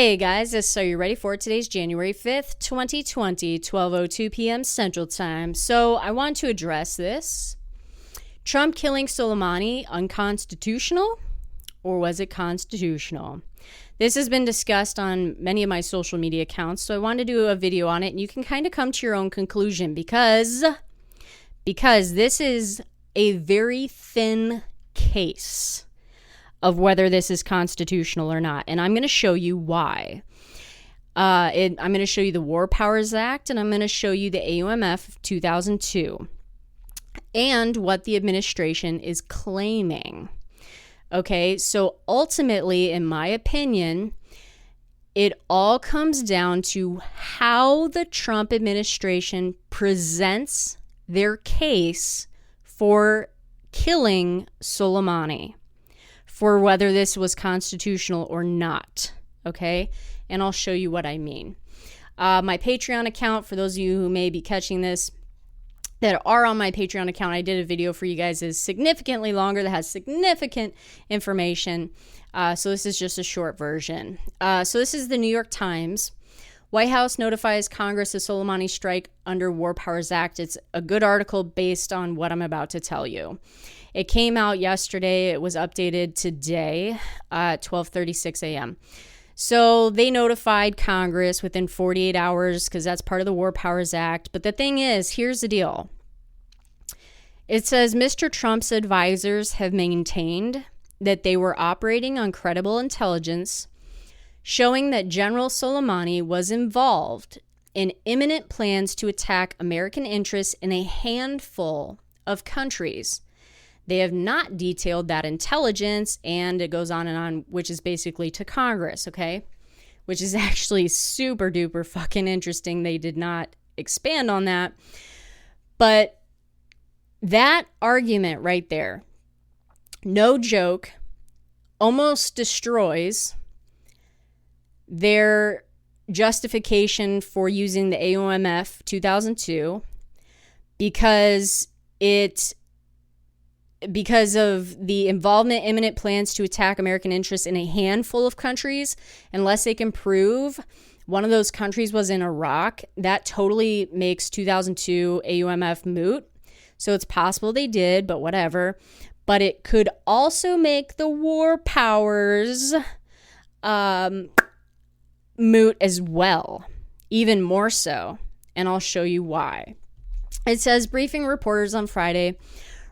Hey guys, so you ready for today's January 5th, 2020, 12:02 p.m. Central Time. So I want to address this. Trump killing Soleimani, unconstitutional? Or was it constitutional? This has been discussed on many of my social media accounts, so I wanted to do a video on it, and you can kind of come to your own conclusion because this is a very thin case of whether this is constitutional or not. And I'm going to show you why. I'm going to show you the War Powers Act, and I'm going to show you the AUMF of 2002 and what the administration is claiming. Okay, so ultimately, in my opinion, it all comes down to how the Trump administration presents their case for killing Soleimani, for whether this was constitutional or not, okay? And I'll show you what I mean. My Patreon account, for those of you who may be catching this, that are on my Patreon account, I did a video for you guys that is significantly longer, that has significant information. So this is just a short version. So this is the New York Times. White House notifies Congress of Soleimani strike under War Powers Act. It's a good article based on what I'm about to tell you. It came out yesterday. It was updated today at 12:36 a.m. So they notified Congress within 48 hours because that's part of the War Powers Act. But the thing is, here's the deal. It says Mr. Trump's advisors have maintained that they were operating on credible intelligence, showing that General Soleimani was involved in imminent plans to attack American interests in a handful of countries. They have not detailed that intelligence, and it goes on and on, which is basically to Congress, okay? Which is actually super duper fucking interesting. They did not expand on that. But that argument right there, no joke, almost destroys their justification for using the AUMF 2002 because of the involvement, imminent plans to attack American interests in a handful of countries, unless they can prove one of those countries was in Iraq, that totally makes 2002 AUMF moot. So it's possible they did, but whatever. But it could also make the war powers moot as well, even more so. And I'll show you why. It says, briefing reporters on Friday,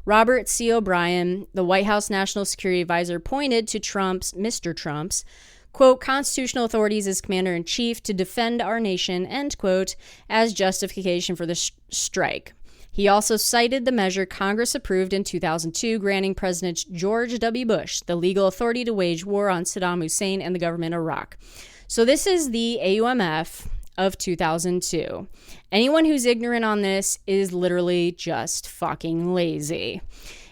Robert C. O'Brien, the White House National Security Advisor, pointed to Mr. Trump's, quote, constitutional authorities as commander-in-chief to defend our nation, end quote, as justification for the strike. He also cited the measure Congress approved in 2002, granting President George W. Bush the legal authority to wage war on Saddam Hussein and the government of Iraq. So this is the AUMF of 2002. Anyone who's ignorant on this is literally just fucking lazy.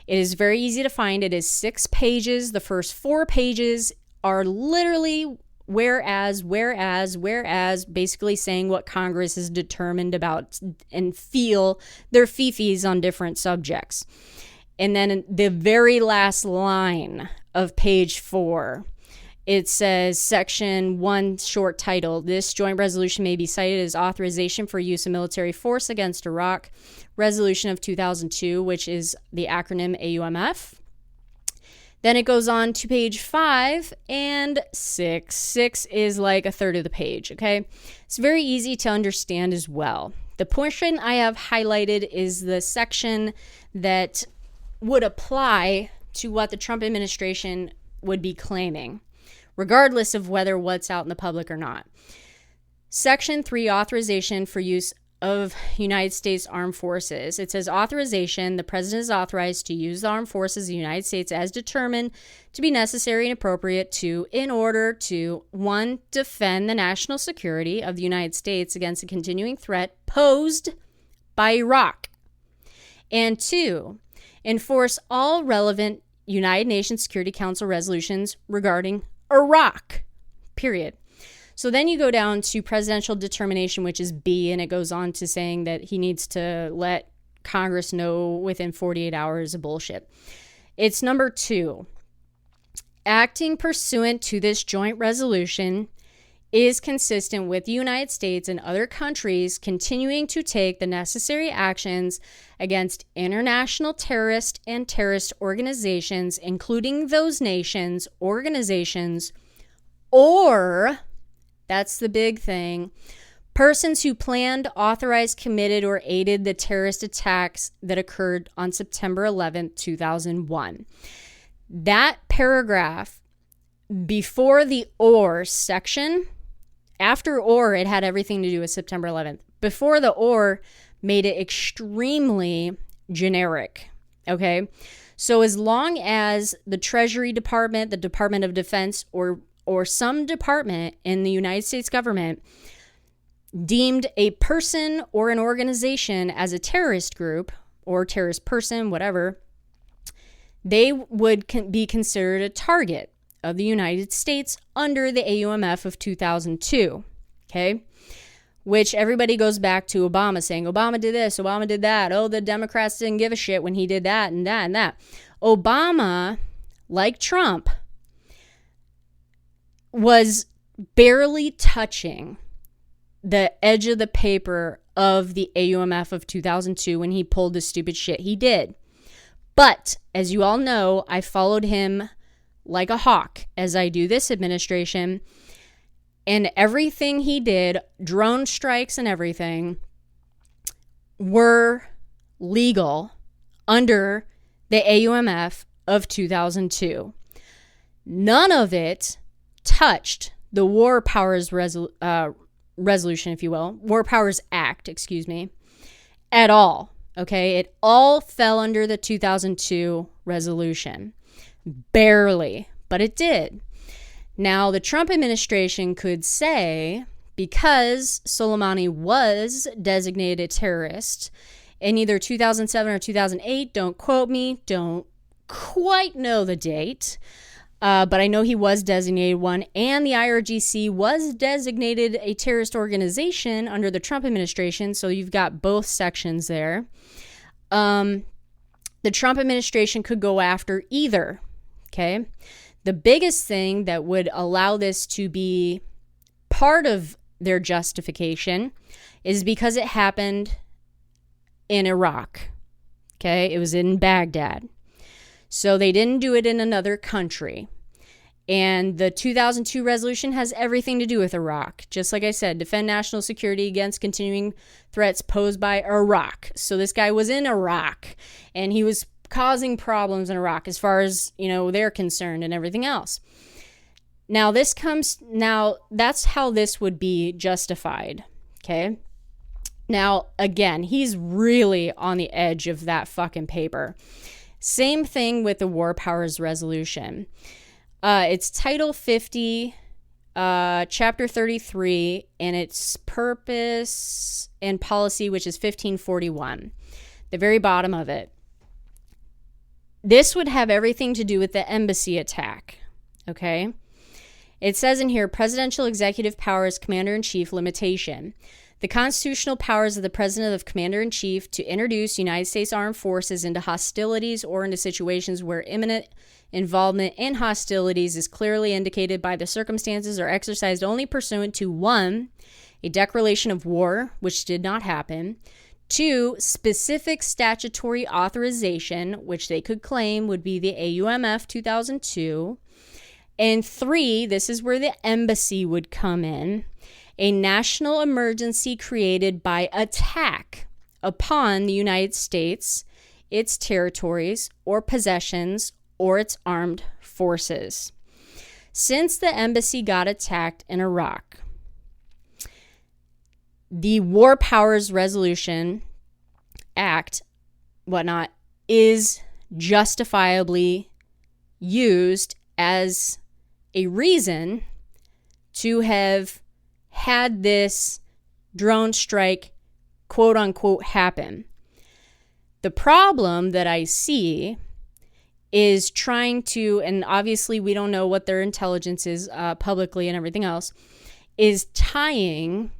It is very easy to find. It is 6 pages. The first 4 pages are literally whereas, basically saying what Congress is determined about and feel their fifis on different subjects. And then the very last line of page 4, it says, Section 1, short title, this joint resolution may be cited as authorization for use of military force against Iraq, resolution of 2002, which is the acronym AUMF. Then it goes on to page 5 and 6. 6 is like a third of the page, okay? It's very easy to understand as well. The portion I have highlighted is the section that would apply to what the Trump administration would be claiming, regardless of whether what's out in the public or not. Section 3, authorization for use of United States Armed Forces. It says authorization, the president is authorized to use the armed forces of the United States as determined to be necessary and appropriate to, in order to, 1, defend the national security of the United States against a continuing threat posed by Iraq, and 2, enforce all relevant United Nations Security Council resolutions regarding Iraq, period. So then you go down to presidential determination, which is B, and it goes on to saying that he needs to let Congress know within 48 hours of bullshit. It's number 2. Acting pursuant to this joint resolution is consistent with the United States and other countries continuing to take the necessary actions against international terrorist and terrorist organizations, including those nations, organizations, or, that's the big thing, persons who planned, authorized, committed, or aided the terrorist attacks that occurred on September 11th, 2001. That paragraph before the or section, after or, it had everything to do with September 11th. Before the or made it extremely generic, okay? So as long as the Treasury Department, the Department of Defense, or some department in the United States government deemed a person or an organization as a terrorist group or terrorist person, whatever, they would be considered a target of the United States under the AUMF of 2002, okay? Which everybody goes back to Obama saying, Obama did this, Obama did that. Oh, the Democrats didn't give a shit when he did that and that and that. Obama, like Trump, was barely touching the edge of the paper of the AUMF of 2002 when he pulled the stupid shit he did. But, as you all know, I followed him like a hawk as I do this administration, and everything he did, drone strikes and everything, were legal under the AUMF of 2002. None of it touched the War Powers Resolution, if you will, War Powers Act, at all. Okay, it all fell under the 2002 resolution. Barely, but it did. Now, the Trump administration could say, because Soleimani was designated a terrorist in either 2007 or 2008, don't quote me, don't quite know the date, but I know he was designated one, and the IRGC was designated a terrorist organization under the Trump administration, so you've got both sections there. The Trump administration could go after either, okay? The biggest thing that would allow this to be part of their justification is because it happened in Iraq, okay? It was in Baghdad. So they didn't do it in another country. And the 2002 resolution has everything to do with Iraq. Just like I said, defend national security against continuing threats posed by Iraq. So this guy was in Iraq, and he was causing problems in Iraq as far as, they're concerned and everything else. Now, that's how this would be justified, okay? Now, again, he's really on the edge of that fucking paper. Same thing with the War Powers Resolution. It's Title 50, Chapter 33, and its purpose and policy, which is 1541, the very bottom of it. This would have everything to do with the embassy attack, okay? It says in here, presidential executive powers, commander-in-chief limitation. The constitutional powers of the president of commander-in-chief to introduce United States armed forces into hostilities or into situations where imminent involvement in hostilities is clearly indicated by the circumstances are exercised only pursuant to 1, a declaration of war, which did not happen, 2, specific statutory authorization, which they could claim would be the AUMF 2002, and 3, this is where the embassy would come in, a national emergency created by attack upon the United States, its territories, or possessions, or its armed forces. Since the embassy got attacked in Iraq, the War Powers Resolution Act, whatnot, is justifiably used as a reason to have had this drone strike, quote unquote, happen. The problem that I see is trying to, and obviously we don't know what their intelligence is publicly and everything else, is tying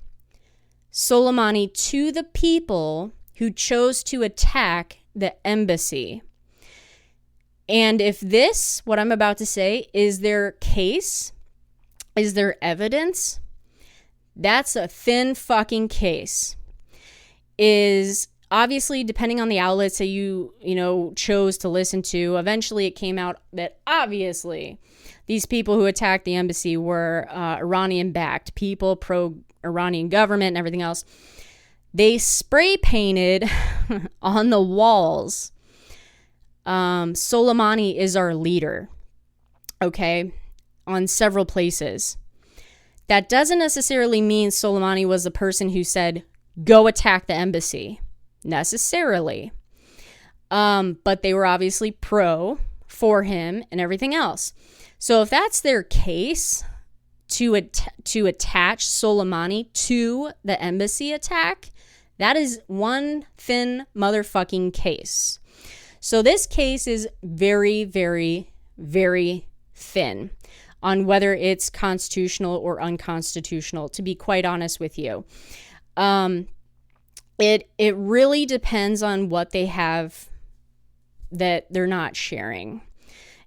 Soleimani to the people who chose to attack the embassy. And if this, what I'm about to say, is their case, is their evidence, That's a thin fucking case. Is obviously, depending on the outlets that you chose to listen to, eventually it came out that obviously these people who attacked the embassy were Iranian-backed people, pro-Iranian government and everything else. They spray painted on the walls, Soleimani is our leader, okay, on several places. That doesn't necessarily mean Soleimani was the person who said, go attack the embassy, necessarily. But they were obviously for him and everything else. So if that's their case, to attach Soleimani to the embassy attack, that is one thin motherfucking case. So this case is very, very, very thin on whether it's constitutional or unconstitutional, to be quite honest with you. It really depends on what they have that they're not sharing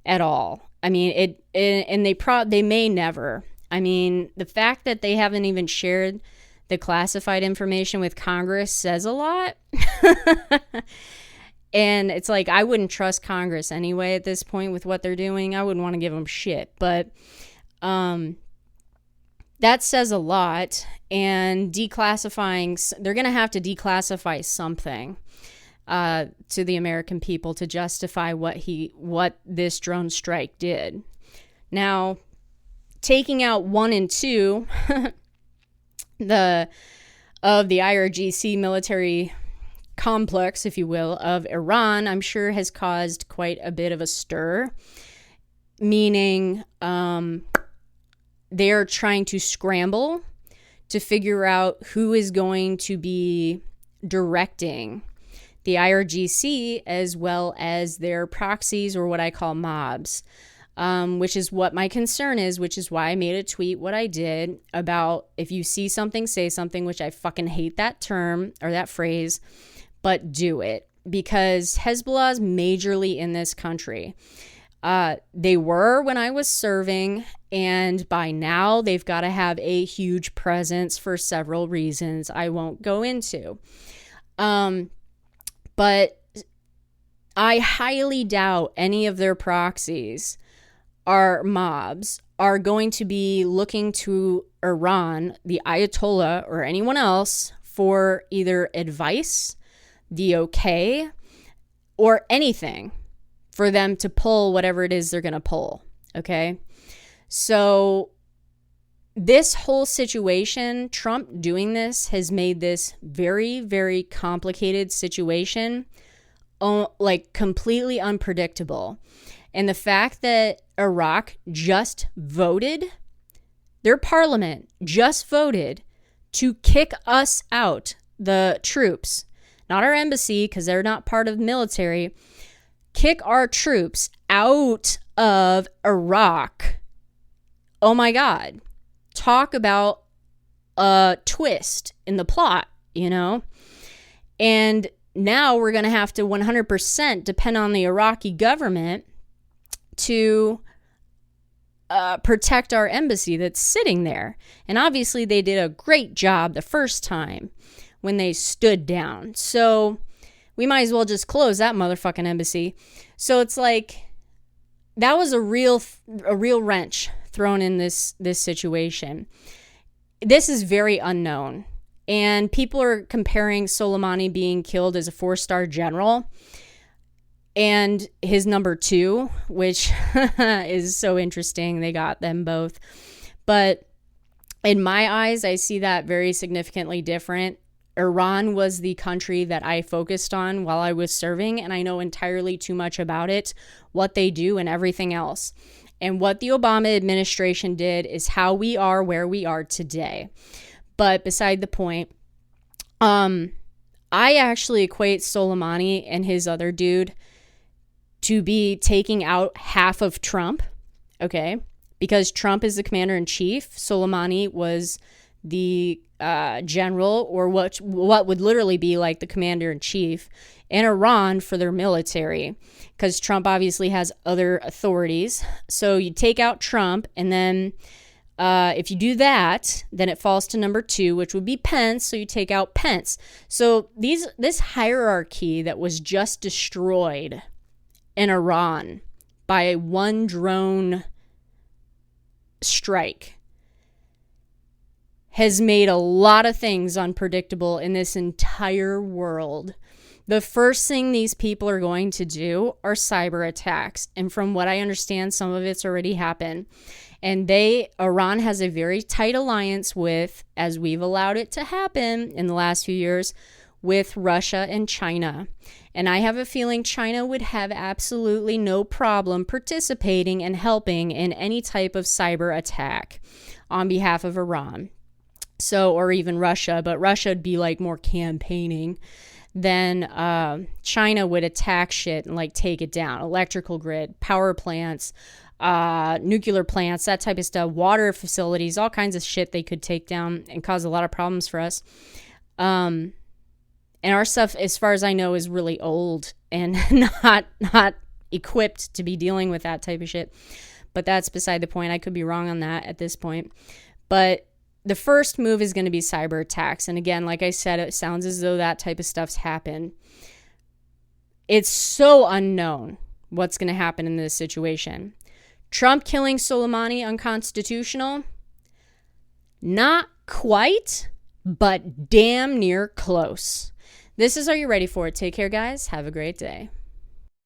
at all. I mean, they may never. I mean, the fact that they haven't even shared the classified information with Congress says a lot. And it's like, I wouldn't trust Congress anyway at this point with what they're doing. I wouldn't want to give them shit. But that says a lot. And declassifying, they're going to have to declassify something to the American people to justify what this drone strike did. Now, taking out 1 and 2 of the IRGC military complex, if you will, of Iran, I'm sure has caused quite a bit of a stir, meaning they're trying to scramble to figure out who is going to be directing the IRGC as well as their proxies, or what I call mobs. Which is what my concern is, which is why I made a tweet what I did about if you see something, say something, which I fucking hate that term or that phrase, but do it. Because Hezbollah is majorly in this country. They were when I was serving, and by now they've got to have a huge presence for several reasons I won't go into. But I highly doubt any of their proxies, our mobs, are going to be looking to Iran, the Ayatollah, or anyone else for either advice, the okay, or anything for them to pull whatever it is they're going to pull, okay? So this whole situation, Trump doing this, has made this very, very complicated situation, like completely unpredictable. And the fact that Iraq just voted, their parliament just voted to kick us out, the troops, not our embassy because they're not part of the military, kick our troops out of Iraq. Oh my God. Talk about a twist in the plot, you know? And now we're going to have to 100% depend on the Iraqi government to protect our embassy that's sitting there. And obviously they did a great job the first time when they stood down. So we might as well just close that motherfucking embassy. So it's like, that was a real wrench thrown in this situation. This is very unknown. And people are comparing Soleimani being killed as a 4-star general and his number 2, which is so interesting. They got them both. But in my eyes, I see that very significantly different. Iran was the country that I focused on while I was serving, and I know entirely too much about it, what they do and everything else. And what the Obama administration did is how we are where we are today. But beside the point, I actually equate Soleimani and his other dude to be taking out half of Trump, okay? Because Trump is the commander-in-chief. Soleimani was the general, or what would literally be like the commander-in-chief in Iran for their military, because Trump obviously has other authorities. So you take out Trump, and then If you do that, then it falls to number 2, which would be Pence. So you take out Pence. So this hierarchy that was just destroyed in Iran by one drone strike has made a lot of things unpredictable in this entire world. The first thing these people are going to do are cyber attacks. And from what I understand, some of it's already happened. And Iran has a very tight alliance with, as we've allowed it to happen in the last few years, with Russia and China. And I have a feeling China would have absolutely no problem participating and helping in any type of cyber attack on behalf of Iran. So, or even Russia, but Russia would be like more campaigning. Then China would attack shit and like take it down. Electrical grid, power plants, nuclear plants, that type of stuff, water facilities, all kinds of shit they could take down and cause a lot of problems for us. And our stuff, as far as I know, is really old and not equipped to be dealing with that type of shit. But that's beside the point. I could be wrong on that at this point. But the first move is going to be cyber attacks. And again, like I said, it sounds as though that type of stuff's happened. It's so unknown what's going to happen in this situation. Trump killing Soleimani unconstitutional? Not quite, but damn near close. This is Are You Ready For It? Take care, guys. Have a great day.